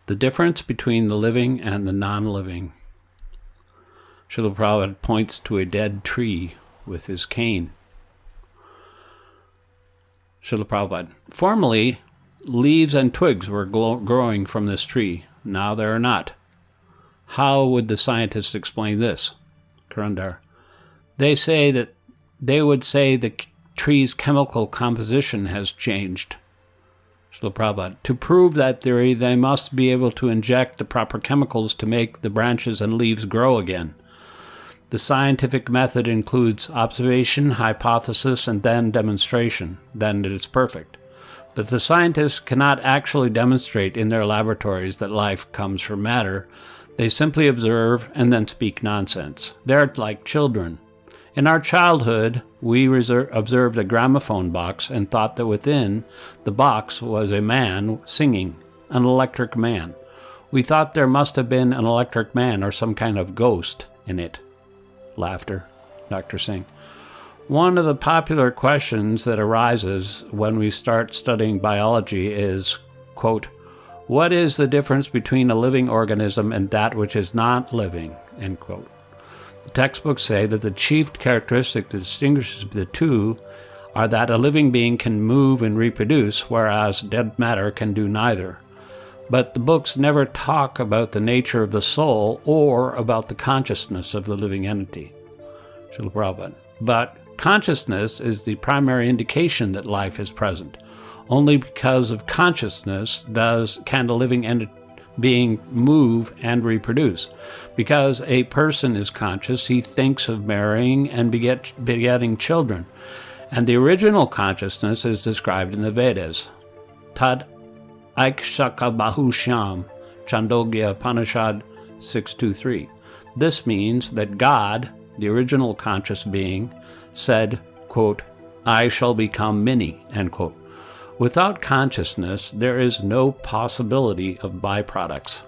The difference between the living and the non-living. Srila Prabhupada points to a dead tree with his cane. Srila Prabhupada, formerly, leaves and twigs were growing from this tree. Now there are not. How would the scientists explain this? Karandar, they would say the tree's chemical composition has changed. Srila Prabhupada, to prove that theory, they must be able to inject the proper chemicals to make the branches and leaves grow again. The scientific method includes observation, hypothesis, and then demonstration. Then it is perfect. But the scientists cannot actually demonstrate in their laboratories that life comes from matter. They simply observe and then speak nonsense. They're like children. In our childhood, we observed a gramophone box and thought that within the box was a man singing, an electric man. We thought there must have been an electric man or some kind of ghost in it. Laughter. Dr. Singh. One of the popular questions that arises when we start studying biology is, quote, what is the difference between a living organism and that which is not living, end quote. The textbooks say that the chief characteristic that distinguishes the two are that a living being can move and reproduce, whereas dead matter can do neither. But the books never talk about the nature of the soul or about the consciousness of the living entity. Srila Prabhupada. But consciousness is the primary indication that life is present. Only because of consciousness can the living being move and reproduce. Because a person is conscious, he thinks of marrying and begetting children. And the original consciousness is described in the Vedas. Tad Aikshaka Bahusham, Chandogya Upanishad 623. This means that God, the original conscious being, said, quote, I shall become many, end quote. Without consciousness, there is no possibility of byproducts.